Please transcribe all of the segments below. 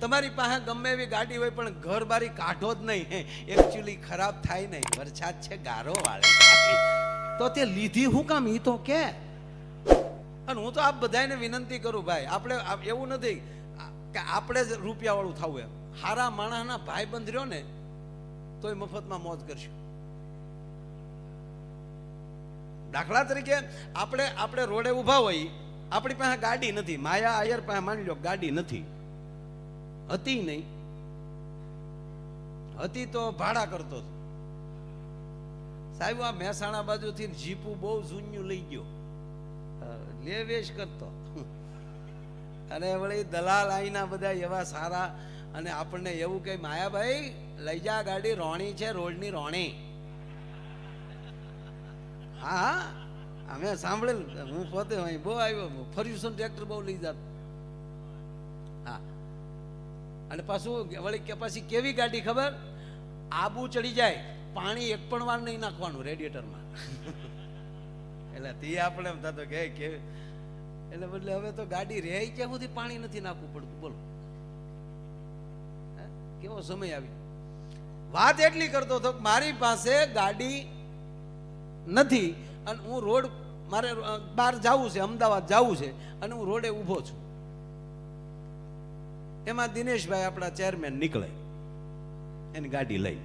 તમારી પાસે ગમે એવી ગાડી હોય પણ ઘર બારી કાઢો જ નહીં, એકચ્યુઅલી ખરાબ થાય નહીં. વરસાદ છે ગારો વાળે તો તે લીધી હું કામ ઈ તો કે. અને હું તો આપ બધાને વિનંતી કરું ભાઈ, આપણે એવું નથી કે આપણે જ રૂપિયા વાળું થવું. એમ હારા માણસના ભાઈ બંધ રહ્યો ને તોય મફતમાં મોજ કરશું. દાખલા તરીકે આપણે રોડે ઊભા હોય, આપણી પાસે ગાડી નથી, માયા આયર પાસે માની લો ગાડી નથી, હતી નહીં, હતી તો ભાડા કરતો હતો. સાહેબ આ મહેસાણા બાજુથી જીપું બહુ જૂન્યું લઈ ગયો, લે વેશ કરતો. અને વળી દલાલ આઈના બધા એવા સારા, અને આપણને એવું કે માયાભાઈ લઈ જા ગાડી, રોણી છે રોડની રોણી. હા અમે સાંભળેલું, હું પોતે અહીં બહુ આવ્યો, ફર્યુસન ટ્રેક્ટર બહુ લઈ જાત. હા અને પાછું વળી કે પછી કેવી ગાડી ખબર, આબુ ચડી જાય પાણી એક પણ વાર નહીં નાખવાનું રેડિએટરમાં. એટલે તે આપણે એમ થતો કે કેવી, એટલે બદલે હવે તો ગાડી રહે ક્યાં સુધી પાણી નથી નાખવું પડતું. બોલો કેવો સમય આવી. વાત એટલી કરતો હતો મારી પાસે ગાડી નથી અને હું રોડ, મારે બહાર જવું છે, અમદાવાદ જવું છે અને હું રોડે ઊભો છું. એમાં દિનેશભાઈ આપણા ચેરમેન નીકળે એની ગાડી લઈ,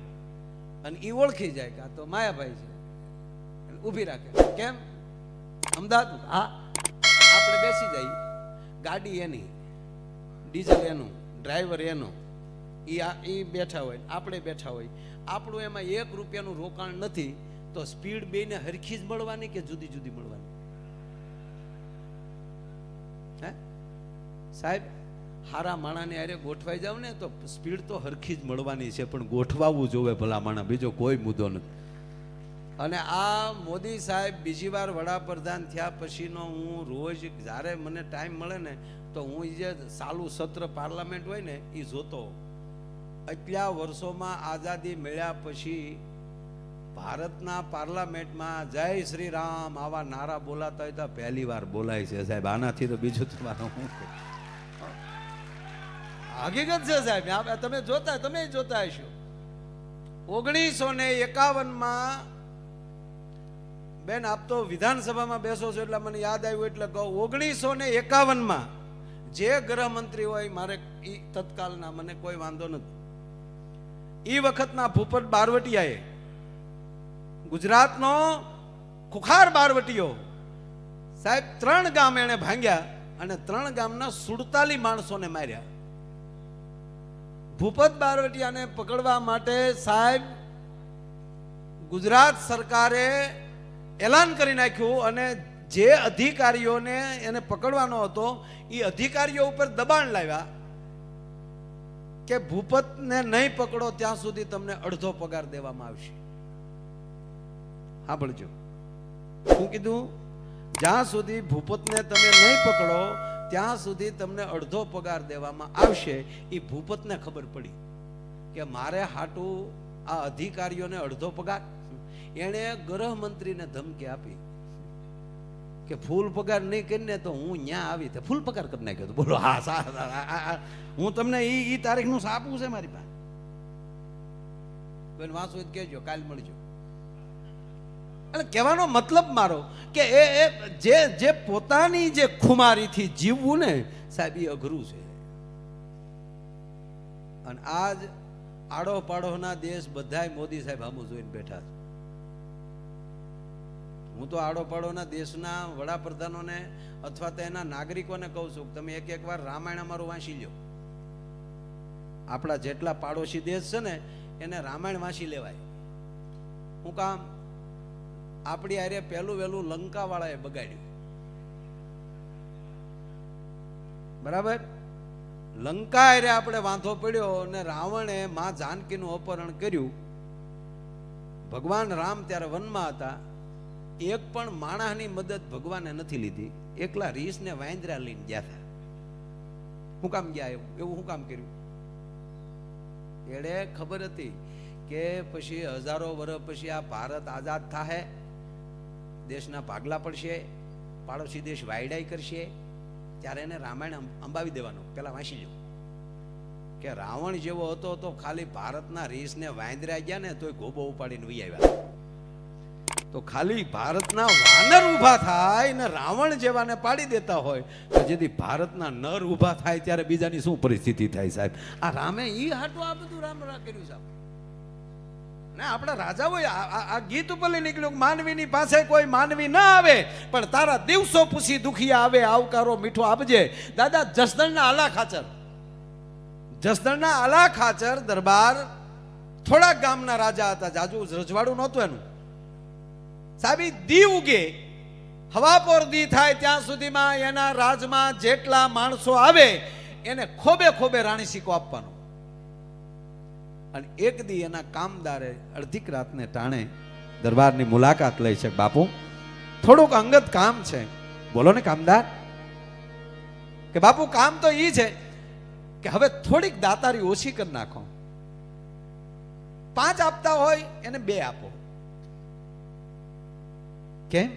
અને એ ઓળખી જાય કે આ તો માયાભાઈ છે, ઊભી રાખે. કેમ અમદાવાદ? હા. આપણે બેસી જઈએ, ગાડી એની, ડીઝલ એનું, ડ્રાઈવર એનો, એ બેઠા હોય, આપણે બેઠા હોય, આપણું એમાં 1 રૂપિયાનું રોકાણ નથી. તો સ્પીડ બેને હરખી જ મળવાની કે જુદી જુદી મળવાની? હે સાહેબ, હારા માણાને અરે ગોઠવાઈ જાવ ને તો સ્પીડ તો હરખી જ મળવાની છે, પણ ગોઠવાવું જોવે ભલા માણા, બીજો કોઈ મુદ્દો નથી. અને આ મોદી સાહેબ બીજી વાર વડાપ્રધાન થયા પછીનો હું રોજ જ્યારે મને ટાઈમ મળે ને તો હું જે ચાલુ સત્ર પાર્લામેન્ટ હોય ને એ જોતો. આટલા વર્ષોમાં આઝાદી મળ્યા પછી ભારતના પાર્લામેન્ટમાં જય શ્રી રામ આવા નારા બોલાતા હોય તો પહેલી વાર બોલાય છે સાહેબ. આનાથી તો બીજું તમારું શું હકીકત છે સાહેબ. તમે જોતા હશો 1951માં, બેન આપ તો વિધાનસભામાં બેસો છો એટલે મને યાદ આવ્યું એટલે કહું, 1951માં જે ગૃહમંત્રી હોય મારે એ તત્કાલના, મને કોઈ વાંધો નથી, એ વખતના ભૂપત બારવટિયાએ, ગુજરાતનો ખુખાર બારવટીયો સાહેબ, 3 ગામ એને ભાંગ્યા અને 3 ગામના 47 માણસોને માર્યા. ભૂપત બારવટિયાને પકડવા માટે સાહેબ ગુજરાત સરકારે એલાન કરી નાખ્યું, અને જે અધિકારીઓને એને પકડવાનો હતો એ અધિકારીઓ ઉપર દબાણ લાવ્યા કે ભૂપતને નહીં પકડો ત્યાં સુધી તમને અડધો પગાર દેવામાં આવશે. સાંભળજો, શું કીધું? જ્યાં સુધી ભૂપતને તમે નહીં પકડો ત્યાં સુધી તમને અડધો પગાર દેવામાં આવશે. એ ભૂપતને ખબર પડી કે મારે હાટું આ અધિકારીઓને અડધો પગાર. એણે ગૃહમંત્રીને ધમકી આપી કે ફૂલ પગાર નહીં કરીને તો હું ન્યા આવી તે ફૂલ પગાર કરી નાખ્યો. બોલો હા, હું તમને ઈ તારીખનું આપું છે મારી પાસે. બેન વાંચો કહેજો, કાલ મળજો. એટલે કહેવાનો મતલબ મારો કે જે પોતાની જે ખુમારીથી જીવવું ને સાહેબ એ અઘરું છે. અને આજ આડો પાડોના દેશ બધાય મોદી સાહેબ આમ જોઈને બેઠા છે. હું તો આડો પાડોના દેશના વડાપ્રધાનોને અથવા તો એના નાગરિકોને કહું છું કે તમે એક વાર રામાયણ અમારું વાંચી લો. આપણા જેટલા પાડોશી દેશ છે ને એને રામાયણ વાંચી લેવાય. હું કામ? આપણી આરે પહેલું વહેલું લંકા વાળાએ બગાડ્યું. બરાબર, લંકા આરે આપણે વાંધો પડ્યો અને રાવણે માં જાનકીનું અપહરણ કર્યું. ભગવાન રામ ત્યારે વનમાં હતા, એક પણ માણસની મદદ ભગવાને નથી લીધી, એકલા રીસ ને વાંદરા લઈને ગયા હતા. શું કામ ગયા એવું શું કામ કર્યું? એણે ખબર હતી કે પછી હજારો વર્ષ પછી આ ભારત આઝાદ થાહે, દેશના ભાગલા પડશે, પાડોશી દેશ વાયડાઈ કરશે, ત્યારે એને રામાયણ અંબાવી દેવાનો. પેલા વાંચી લો. કે રાવણ જેવો હતો તો ખાલી ભારતના રીસને વાંદરા ગયા ને તોય ગોબો ઉપાડીને વહી આવ્યા. તો ખાલી ભારતના વાનર ઊભા થાય ને રાવણ જેવાને પાડી દેતા હોય તો જેથી ભારતના નર ઊભા થાય ત્યારે બીજાની શું પરિસ્થિતિ થાય સાહેબ? આ રામે ઈ હાટું આ બધું રામ કર્યું સાહેબ. ના આપણા રાજાઓ આ ગીત ઉપર નીકળ્યું, માનવીની પાસે કોઈ માનવી ના આવે પણ તારા દિવસો પૂછી દુખિયા આવે, આવકારો મીઠો આપજે. દાદા જસદણના આલા ખાચર, જસદણના આલા ખાચર દરબાર થોડા ગામના રાજા હતા, જાજુ રજવાડું નહોતું એનું સાહેબ. દી ઉગે હવાપોર દી થાય ત્યાં સુધીમાં એના રાજમાં જેટલા માણસો આવે એને ખોબે ખોબે રાણી સિક્કો આપવાનો. અને એક દી એના કામદારે અડધીક રાતને ટાણે દરબારની મુલાકાત લઈ છે. બાપુ થોડુંક અંગત કામ છે, બોલો ને કામદાર. કે બાપુ કામ તો ઈ છે કે હવે થોડીક દાતારી ઓછી કરી નાખો, 5 આપતા હોય એને 2 આપો. કેમ?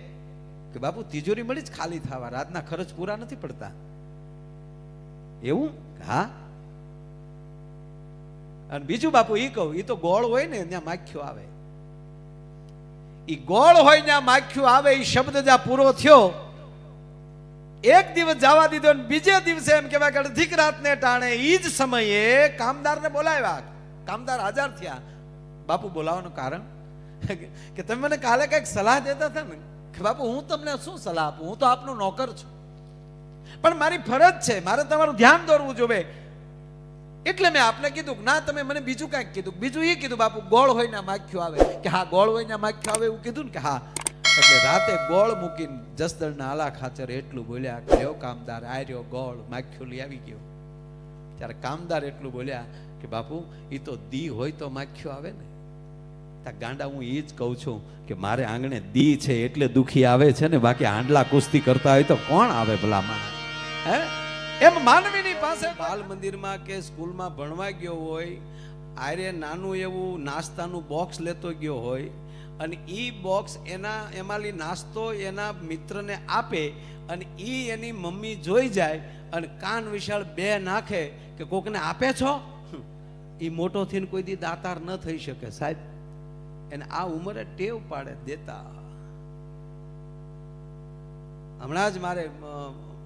કે બાપુ તિજોરી મળી જ ખાલી થવા, રાતના ખર્ચ પૂરા નથી પડતા. એવું? હા. અને બીજું બાપુ ઈ કહું, ઈ તો ગોળ હોય ને ત્યાં માખ્યો આવે, ઈ ગોળ હોય ત્યાં માખ્યું આવે. ઈ શબ્દ જ્યાં પૂરો થયો, એક દિવસ જવા દીધો ને બીજે દિવસે એમ કહેવાય કે અડધીક રાતને ટાણે ઈ જ સમયે કામદારને બોલાવ્યા. કામદાર હાજર થયા. બાપુ બોલાવવાનું કારણ કે તમે મને કાલે કઈક સલાહ દેતા હતા ને કે બાપુ હું તમને શું સલાહ આપું, હું તો આપનો નોકર છું પણ મારી ફરજ છે, મારે તમારું ધ્યાન દોરવું જોવે એટલે મેં આપને કીધું. ના તમે મને બીજું કંઈક કીધું. બીજું એ કીધું બાપુ ગોળ હોય ને માખ્યું આવે. કે હા ગોળ હોય ને માખ્યું આવે એવું કીધું ને. કે હા. એટલે રાતે ગોળ મૂકીને જસદણના આલા ખાચર એટલું બોલ્યા કે લ્યો કામદાર આ રહ્યો ગોળ, માખ્યું લઈ આવી ગયો. ત્યારે કામદાર એટલું બોલ્યા કે બાપુ એ તો દી હોય તો માખ્યું આવે ને. ગાંડા હું એ જ કહું છું કે મારે આંગણે દી છે એટલે દુખી આવે છે ને, બાકી આંડલા કુસ્તી કરતા હોય તો કોણ આવે ભલામાં? હે એમ માનવીની પાસે બાલ મંદિરમાં કે સ્કૂલમાં ભણવા ગયો હોય, આરે નાનું એવું નાસ્તાનું બોક્સ લેતો ગયો હોય અને ઈ બોક્સ એમાંલી નાસ્તો એના મિત્રને આપે અને ઈ એની મમ્મી જોઈ જાય અને કાન વિશાળ 2 નાખે કે કોકને આપે છો, ઈ મોટો થઈને કોઈ દી દાતાર ન થઈ શકે સાહેબ. એને આ ઉંમરે ટેવ પાડે દેતા. હમણાં જ મારે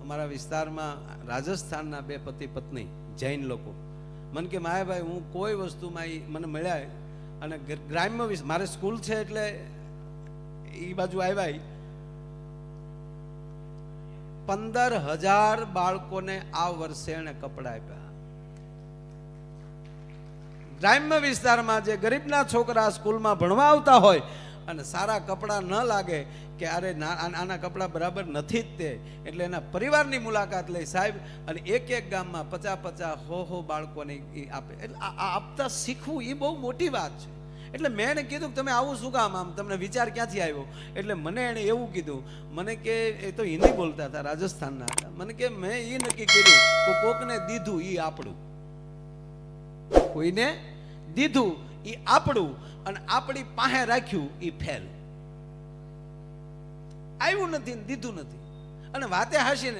અમારા વિસ્તારમાં રાજસ્થાનના 2 પતિ પત્ની જૈન લોકો મને કે માયાભાઈ હું કોઈ વસ્તુમાં મને મળ્યા અને ગ્રામ્ય મારે સ્કૂલ છે એટલે એ બાજુ આવ્યા. 15,000 બાળકોને આ વર્ષે એને કપડા આપ્યા. ગ્રામ્ય વિસ્તારમાં જે ગરીબના છોકરા સ્કૂલમાં ભણવા આવતા હોય અને સારા કપડા ન લાગે કે અરે આના કપડા બરાબર નથી જ તે, એટલે એના પરિવારની મુલાકાત લઈ સાહેબ અને એક ગામમાં 50-50 100 બાળકોને આપે. એટલે આ આપતા શીખવું એ બહુ મોટી વાત છે. એટલે મેં એને કીધું કે તમે આવું શું કામ, આમ તમને વિચાર ક્યાંથી આવ્યો? એટલે મને એને એવું કીધું, મને કે એ તો હિન્દી બોલતા હતા, રાજસ્થાનના હતા. મને કે મેં એ નક્કી કર્યું કે કોકને દીધું એ આપણું, કોઈને દીધું એ આપણું અને આપણી પાસે રાખ્યું એ ફેલ. આવ્યું નથી દીધું નથી. અને વાતે હાશીને